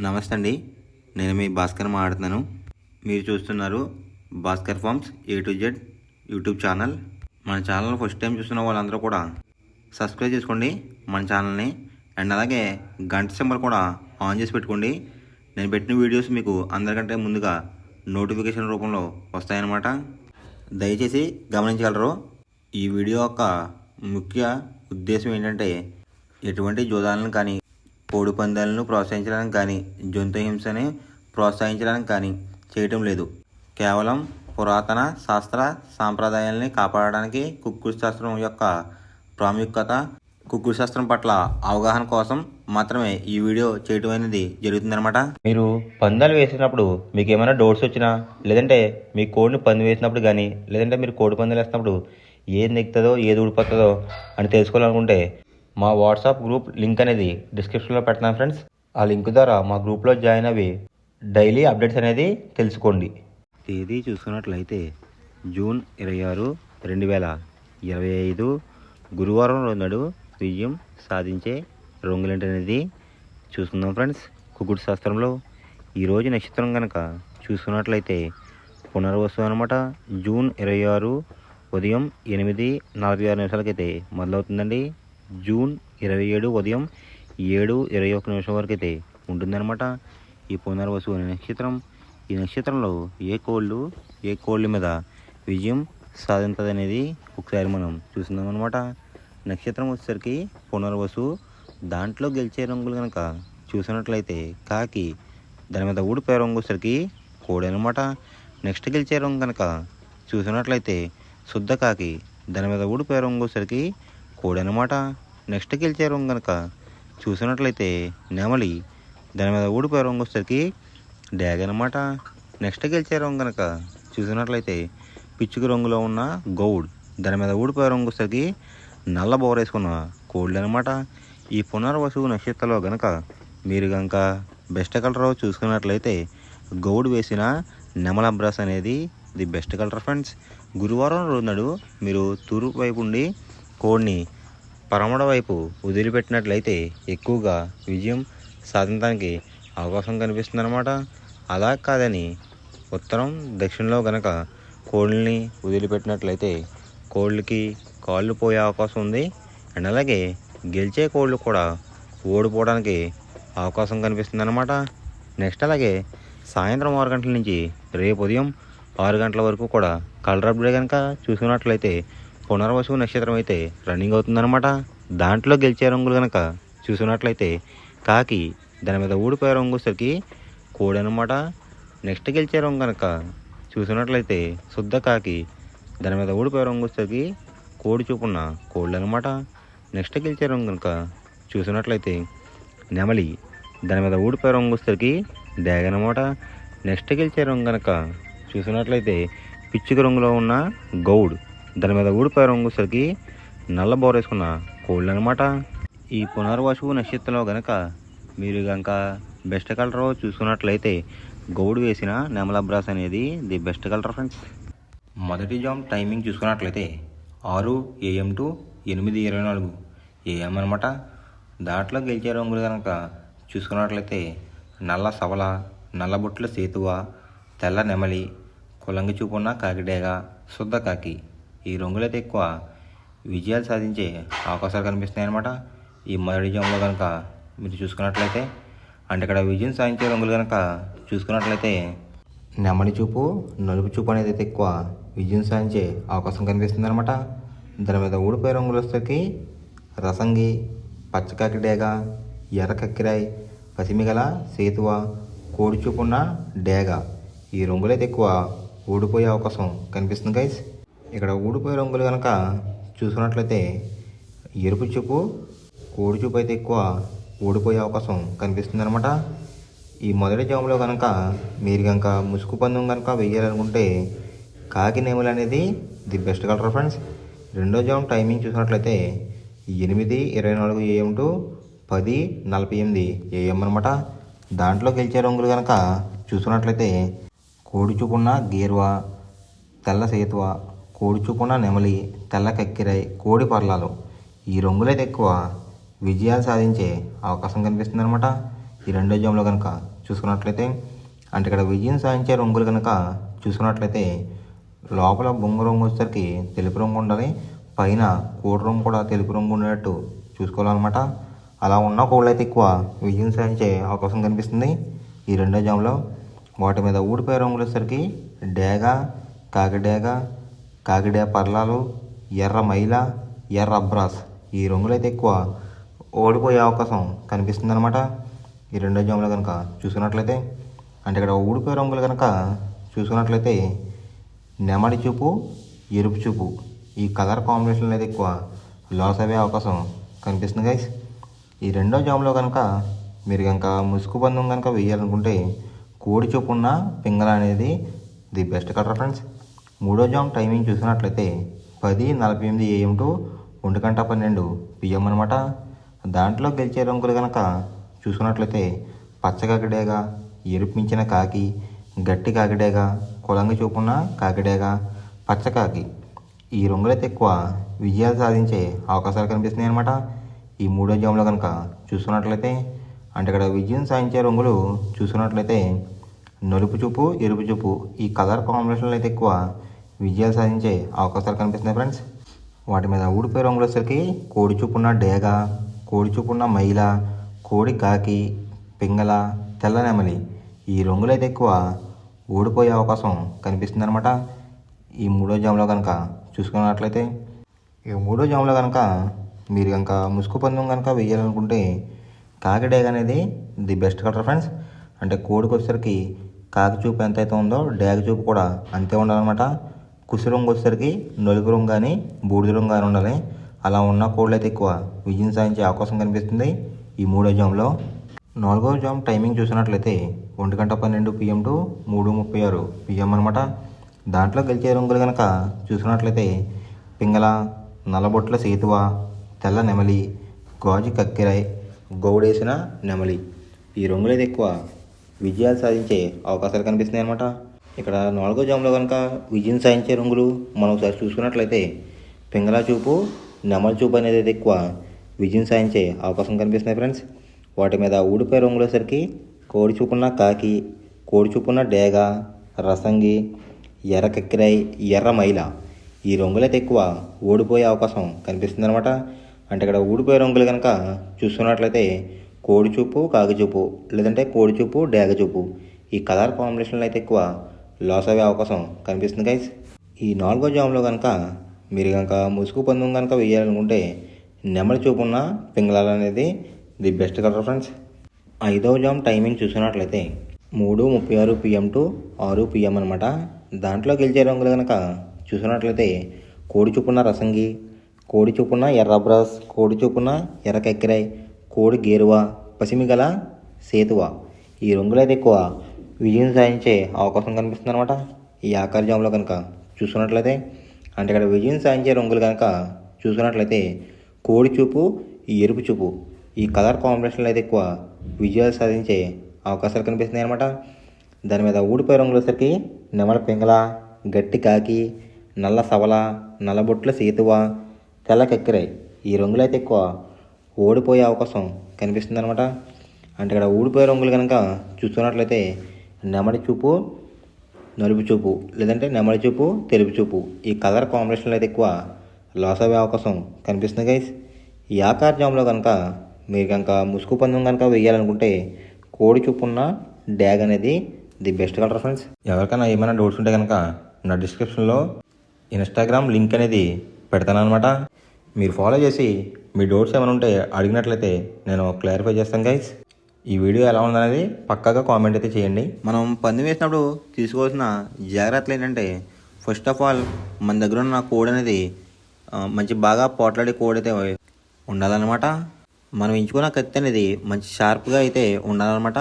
నమస్తే అండి. నేను మీ భాస్కర్ మాట్లాడుతున్నాను. మీరు చూస్తున్నారు Bhaskar farms A to Z YouTube channel. మన ఛానల్ ఫస్ట్ టైం చూస్తున్న వాళ్ళందరూ కూడా సబ్స్క్రైబ్ చేసుకోండి మన ఛానల్ని. అండ్ అలాగే గంట సింబల్ కూడా ఆన్ చేసి పెట్టుకోండి. నేను పెట్టిన వీడియోస్ మీకు అందరికంటే ముందుగా నోటిఫికేషన్ రూపంలో వస్తాయన్నమాట. దయచేసి గమనించగలరు. ఈ వీడియో యొక్క ముఖ్య ఉద్దేశం ఏంటంటే ఎటువంటి జోదాలను కానీ కోడి పందాలను ప్రోత్సహించడానికి కానీ జంతు హింసని ప్రోత్సహించడానికి కానీ చేయటం లేదు. కేవలం పురాతన శాస్త్ర సాంప్రదాయాల్ని కాపాడడానికి కుక్కుడు శాస్త్రం యొక్క ప్రాముఖ్యత, కుక్కుడు శాస్త్రం పట్ల అవగాహన కోసం మాత్రమే ఈ వీడియో చేయటం అనేది జరుగుతుందన్నమాట. మీరు పందాలు వేసినప్పుడు మీకు ఏమైనా డౌట్స్ వచ్చినా, లేదంటే మీ కోడిని పంది వేసినప్పుడు కానీ, లేదంటే మీరు కోడి పందాలు వేసినప్పుడు ఏది నెక్కుతుందో ఏది ఊడిపోతుందో అని తెలుసుకోవాలనుకుంటే మా వాట్సాప్ గ్రూప్ లింక్ అనేది డిస్క్రిప్షన్లో పెడతాను ఫ్రెండ్స్. ఆ లింక్ ద్వారా మా గ్రూప్లో జాయిన్ అవి డైలీ అప్డేట్స్ అనేది తెలుసుకోండి. తేదీ చూసుకున్నట్లయితే జూన్ 26, 2025 గురువారం రోజు విజయం సాధించే రంగులేంటి అనేది చూసుకుందాం ఫ్రెండ్స్. కుక్కుడు శాస్త్రంలో ఈరోజు నక్షత్రం కనుక చూసుకున్నట్లయితే పునర్వసు అనమాట. జూన్ 26 ఉదయం 8:46 మొదలవుతుందండి. జూన్ 27 ఉదయం 7:21 వరకు అయితే ఉంటుందన్నమాట ఈ పునర్వసు అనే నక్షత్రం. ఈ నక్షత్రంలో ఏ కోళ్ళ మీద విజయం సాధించదు అనేది ఒకసారి మనం చూస్తున్నాం అనమాట. నక్షత్రం వచ్చేసరికి పునర్వసు. దాంట్లో గెలిచే రంగులు కనుక చూసినట్లయితే కాకి, దాని మీద ఊడిపోయే రంగు వచ్చేసరికి కోడి అనమాట. నెక్స్ట్ గెలిచే రంగు కనుక చూసినట్లయితే శుద్ధ కాకి, దాని మీద ఊడిపోయే రంగు వచ్చేసరికి కోడి అనమాట. నెక్స్ట్ గెలిచే రంగు కనుక చూసినట్లయితే నెమలి, దాని మీద ఊడిపోయే రంగు వచ్చేసరికి డ్యాగ్ అనమాట. నెక్స్ట్ గెలిచే రంగు కనుక చూసినట్లయితే పిచ్చుకు రంగులో ఉన్న గౌడ్, దాని మీద ఊడిపోయే రంగు వచ్చేసరికి నల్ల బోరేసుకున్న కోళ్ళు అనమాట. ఈ పునర్వసు నక్షత్రంలో కనుక మీరు కనుక బెస్ట్ కలర్ చూసుకున్నట్లయితే గౌడ్ వేసిన నెమల బ్రష్ అనేది ది బెస్ట్ కలర్ ఫ్రెండ్స్. గురువారం రోజు మీరు తూర్పు వైపు ఉండి కోడిని పరమడ వైపు వదిలిపెట్టినట్లయితే ఎక్కువగా విజయం సాధించడానికి అవకాశం కనిపిస్తుంది అనమాట. అలా కాదని ఉత్తరం దక్షిణంలో కనుక కోళ్ళని వదిలిపెట్టినట్లయితే కోళ్ళకి కాళ్ళు పోయే అవకాశం ఉంది. అండ్ అలాగే గెలిచే కోళ్ళు కూడా ఓడిపోవడానికి అవకాశం కనిపిస్తుంది అనమాట. నెక్స్ట్ అలాగే సాయంత్రం 6 గంటల నుంచి రేపు ఉదయం 6 గంటల వరకు కూడా కలర్ అప్డేట్ కనుక చూసుకున్నట్లయితే పునర్వసు నక్షత్రం అయితే రన్నింగ్ అవుతుందన్నమాట. దాంట్లో గెలిచే రంగులు కనుక చూసినట్లయితే కాకి, దాని మీద ఊడిపోయే రంగు వచ్చేసరికి కోడి అనమాట. నెక్స్ట్ గెలిచే రంగు కనుక చూసినట్లయితే శుద్ధ కాకి, దాని మీద ఊడిపోయే రంగు వచ్చేసరికి కోడి చూపున్న కోళ్ళు అనమాట. నెక్స్ట్ గెలిచే రంగు కనుక చూసినట్లయితే నెమలి, దాని మీద ఊడిపోయే రంగు వచ్చేసరికి డ్యాగ్ అనమాట. నెక్స్ట్ గెలిచే రంగు కనుక చూసినట్లయితే పిచ్చుక రంగులో ఉన్న గౌడ్, దాని మీద ఊడిపోయే రంగు వచ్చేసరికి నల్ల బోరేసుకున్న కోళ్ళు అనమాట. ఈ పునర్వసు నక్షత్రంలో కనుక మీరు కనుక బెస్ట్ కలర్ చూసుకున్నట్లయితే గౌడ్ వేసిన నెమల బ్రాస్ అనేది ది బెస్ట్ కలర్ ఫ్రెండ్స్. మొదటి జామ్ టైమింగ్ చూసుకున్నట్లయితే 6 AM to 8:24 AM అనమాట. దాంట్లో గెలిచే రంగులు కనుక చూసుకున్నట్లయితే నల్ల సవల, నల్ల బొట్ల సేతువ, తెల్ల నెమలి, కులంగి చూపున్న కాకిడేగ, శుద్ధ కాకి. ఈ రంగులైతే ఎక్కువ విజయాలు సాధించే అవకాశాలు కనిపిస్తున్నాయి అన్నమాట. ఈ మొదటి జామ్లో కనుక మీరు చూసుకున్నట్లయితే అంటే ఇక్కడ విజయం సాధించే రంగులు కనుక చూసుకున్నట్లయితే నెమలి చూపు, నలుపు చూపు అనేది అయితే ఎక్కువ విజయం సాధించే అవకాశం కనిపిస్తుంది అనమాట. దాని మీద ఊడిపోయే రంగులు వచ్చేసరికి రసంగి, పచ్చకాకి డేగ, ఎర్ర కక్కిరాయి, పసిమిగల సేతువ, కోడి చూపున్న డేగ. ఈ రంగులైతే ఎక్కువ ఊడిపోయే అవకాశం కనిపిస్తుంది గైస్. ఇక్కడ ఊడిపోయే రంగులు కనుక చూసుకున్నట్లయితే ఎరుపు చూపు, కోడి చూపు అయితే ఎక్కువ ఓడిపోయే అవకాశం కనిపిస్తుంది అనమాట. ఈ మొదటి జాములో కనుక మీరు కనుక ముసుగు పందెం కనుక వేయాలనుకుంటే కాకి నెమలి అనేది ది బెస్ట్ కలర్ ఫ్రెండ్స్. రెండో జామ్ టైమింగ్ చూసినట్లయితే 8:24 AM to 10:48 AM అనమాట. దాంట్లో గెలిచే రంగులు కనుక చూసుకున్నట్లయితే కోడి చూపున్న గేర్వా, తెల్ల సేతువ, కోడి చూపున్న నెమలి, తెల్ల కక్కిరాయి, కోడి పర్లాలు. ఈ రంగులైతే ఎక్కువ విజయాలు సాధించే అవకాశం కనిపిస్తుంది అనమాట. ఈ రెండో జామ్లో కనుక చూసుకున్నట్లయితే అంటే ఇక్కడ విజయం సాధించే రంగులు కనుక చూసుకున్నట్లయితే లోపల బొంగు రంగు వచ్చేసరికి తెలుపు రంగు ఉండాలి, పైన కోడి రంగు కూడా తెలుపు రంగు ఉండేటట్టు చూసుకోవాలన్నమాట. అలా ఉన్న కోళ్ళు అయితే ఎక్కువ విజయం సాధించే అవకాశం కనిపిస్తుంది ఈ రెండో జామ్లో. వాటి మీద ఊడిపోయే రంగులు వచ్చేసరికి డేగ, కాకిడేగ, కాకిడే పర్లాలు, ఎర్ర మైల, ఎర్ర అబ్రాస్ ఈ రంగులు అయితే ఎక్కువ ఓడిపోయే అవకాశం కనిపిస్తుంది అనమాట ఈ రెండో జామ్లో కనుక చూసుకున్నట్లయితే. అంటే ఇక్కడ ఊడిపోయే రంగులు కనుక చూసుకున్నట్లయితే నెమలి చూపు, ఎరుపు చూపు ఈ కలర్ కాంబినేషన్లో అయితే ఎక్కువ లాస్ అయ్యే అవకాశం కనిపిస్తుంది గైస్. ఈ రెండో జామ్లో కనుక మీరు కనుక ముసుగు పందెం కనుక వేయాలనుకుంటే కోడి చూపు ఉన్న పింగళ అనేది ది బెస్ట్ కలర్ ఫ్రెండ్స్. మూడో జామ్ టైమింగ్ చూసినట్లయితే 10:48 AM టు 1:12 PM అనమాట. దాంట్లో గెలిచే రంగులు కనుక చూసుకున్నట్లయితే పచ్చకాకిడేగా, ఎరుపు మించిన కాకి, గట్టి కాకిడేగా, కొలంగి చూపున్న కాకిడేగా, పచ్చకాకి ఈ రంగులైతే ఎక్కువ విజయాలు సాధించే అవకాశాలు కనిపిస్తున్నాయి అనమాట ఈ మూడో జామ్లో కనుక చూసుకున్నట్లయితే. అంటే ఇక్కడ విజయం సాధించే రంగులు చూసుకున్నట్లయితే నలుపు చూపు, ఎరుపు చూపు ఈ కలర్ కాంబినేషన్లో అయితే ఎక్కువ విజయాలు సాధించే అవకాశాలు కనిపిస్తున్నాయి ఫ్రెండ్స్. వాటి మీద ఊడిపోయే రంగులు వచ్చేసరికి కోడి చూపున్న డేగ, కోడి చూపున్న మైల, కోడి కాకి, పింగళ, తెల్ల నెమలి ఈ రంగులు అయితే ఎక్కువ ఓడిపోయే అవకాశం కనిపిస్తుంది అనమాట ఈ మూడో జామ్లో కనుక చూసుకున్నట్లయితే. ఈ మూడో జామ్లో కనుక మీరు కనుక ముసుగు పందెం కనుక వేయాలనుకుంటే కాకిడేగ అనేది ది బెస్ట్ కలర్ ఫ్రెండ్స్. అంటే కోడికి వచ్చేసరికి కాకి చూపు ఎంత అయితే ఉందో డేగ చూపు కూడా అంతే ఉండాలన్నమాట. కుసి రంగు వచ్చేసరికి నలుపు రంగు కానీ బూడిద రంగు కానీ ఉండాలి. అలా ఉన్న కోళ్ళు అయితే ఎక్కువ విజయం సాధించే అవకాశం కనిపిస్తుంది ఈ మూడో జామ్లో. నాలుగో జామ్ టైమింగ్ చూసినట్లయితే 1:12 PM టు 3:36 PM అనమాట. దాంట్లో గెలిచే రంగులు కనుక చూసుకున్నట్లయితే పింగళ, నల్లబొట్ల సేతువ, తెల్ల నెమలి, గాజు కక్కిరాయ్, గౌడేసిన నెమలి ఈ రంగులు అయితే ఎక్కువ విజయాలు సాధించే అవకాశాలు కనిపిస్తున్నాయి అనమాట. ఇక్కడ నాలుగో జామ్లో కనుక విజయం సాధించే రంగులు మనం ఒకసారి చూసుకున్నట్లయితే పింగళ చూపు, నెమలి చూపు అనేది అయితే ఎక్కువ విజయం సాధించే అవకాశం కనిపిస్తున్నాయి ఫ్రెండ్స్. వాటి మీద ఊడిపోయే రంగులు వచ్చేసరికి కోడి చూపున్న కాకి, కోడి చూపున్న డేగ, రసంగి, ఎర్ర కక్కిరాయి, ఎర్ర మైల ఈ రంగులైతే ఎక్కువ ఓడిపోయే అవకాశం కనిపిస్తుంది అనమాట. అంటే ఇక్కడ ఊడిపోయే రంగులు కనుక చూసుకున్నట్లయితే కోడి చూపు, కాకి చూపు లేదంటే కోడి చూపు, డేగ చూపు ఈ కలర్ కాంబినేషన్లో అయితే ఎక్కువ లాస్ అయ్యే అవకాశం కనిపిస్తుంది గైస్. ఈ నాలుగో జామ్లో కనుక మీరు కనుక ముసుగు పందెం కనుక వేయాలనుకుంటే నెమలి చూపున్న పింగళాలు అనేది ది బెస్ట్ కలర్ ఫ్రెండ్స్. ఐదవ జామ్ టైమింగ్ చూసుకున్నట్లయితే 3:36 PM టు 6 PM అనమాట. దాంట్లో గెలిచే రంగులు కనుక చూసుకున్నట్లయితే కోడి చూపున్న రసంగి, కోడి చూపున్న ఎర్ర బ్రాస్, కోడి చూపున్న ఎర్ర కక్కిరాయ్, కోడి గేరువ, పసిమిగల సేతువ ఈ రంగులైతే ఎక్కువ విజయం సాధించే అవకాశం కనిపిస్తుంది అనమాట ఈ ఆఖరి జామ్లో కనుక చూసుకున్నట్లయితే. అంటే ఇక్కడ విజయం సాధించే రంగులు కనుక చూసుకున్నట్లయితే కోడి చూపు, ఎరుపు చూపు ఈ కలర్ కాంబినేషన్లో అయితే ఎక్కువ విజయాలు సాధించే అవకాశాలు కనిపిస్తున్నాయి అనమాట. దాని మీద ఊడిపోయే రంగులు వచ్చేసరికి నెమల పింగళ, గట్టి కాకి, నల్ల సవల, నల్లబొట్ల సేతువ, తెల్ల కక్కిరాయ్ ఈ రంగులు అయితే ఎక్కువ ఓడిపోయే అవకాశం కనిపిస్తుంది అనమాట. అంటే ఇక్కడ ఊడిపోయే రంగులు కనుక చూసుకున్నట్లయితే నెమలి చూపు, నలుపు చూపు లేదంటే నెమలి చూపు, తెలుపు చూపు ఈ కలర్ కాంబినేషన్లో అయితే ఎక్కువ లాస్ అయ్యే అవకాశం కనిపిస్తుంది గైస్. ఈ ఆకార్ జామ్లో కనుక మీరు కనుక ముసుగు పందెం కనుక వేయాలనుకుంటే కోడి చూపున్న డ్యాగ్ అనేది ది బెస్ట్ కలర్ ఫ్రెండ్స్. ఎవరికైనా ఏమైనా డౌట్స్ ఉంటే కనుక నా డిస్క్రిప్షన్లో ఇన్స్టాగ్రామ్ లింక్ అనేది పెడతాను అనమాట. మీరు ఫాలో చేసి మీ డౌట్స్ ఏమైనా ఉంటే అడిగినట్లయితే నేను క్లారిఫై చేస్తాను గైస్. ఈ వీడియో ఎలా ఉందనేది పక్కాగా కామెంట్ అయితే చేయండి. మనం పందెం వేసినప్పుడు తీసుకోవాల్సిన జాగ్రత్తలు ఏంటంటే ఫస్ట్ ఆఫ్ ఆల్ మన దగ్గర ఉన్న కోడ్ అనేది మంచి బాగా పోట్లాడే కోడ్ అయితే ఉండాలన్నమాట. మనం ఎంచుకున్న కత్తి అనేది మంచి షార్ప్గా అయితే ఉండాలన్నమాట.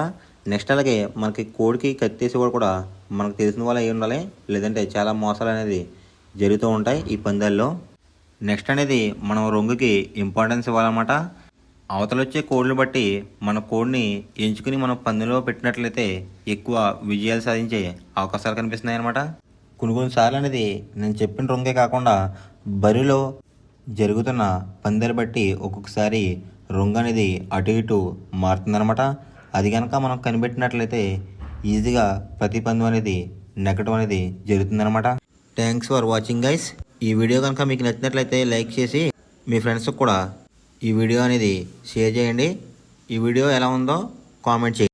నెక్స్ట్ అలాగే మనకి కోడికి కత్తి వేసేవాడు కూడా మనకు తెలిసిన వాళ్ళు అయి ఉండాలి, లేదంటే చాలా మోసాలు అనేది జరుగుతూ ఉంటాయి ఈ పందాల్లో. నెక్స్ట్ అనేది మనం రంగుకి ఇంపార్టెన్స్ ఇవ్వాలన్నమాట. అవతల వచ్చే కోడ్ని బట్టి మన కోడ్ని ఎంచుకుని మనం పందెంలో పెట్టినట్లయితే ఎక్కువ విజయాలు సాధించే అవకాశాలు కనిపిస్తున్నాయి అన్నమాట. కొన్నిసార్లు అనేది నేను చెప్పిన రంగే కాకుండా బరిలో జరుగుతున్న పందాలు బట్టి ఒక్కొక్కసారి రంగు అనేది అటు ఇటు మారుతుందన్నమాట. అది కనుక మనం కనిపెట్టినట్లయితే ఈజీగా ప్రతి పందెం అనేది నెగ్గడం అనేది జరుగుతుందన్నమాట. Thanks for watching guys. ఈ వీడియో కనుక మీకు నచ్చినట్లయితే లైక్ చేసి మీ ఫ్రెండ్స్కి కూడా ఈ వీడియో అనేది షేర్ చేయండి. ఈ వీడియో ఎలా ఉందో కామెంట్ చేయండి.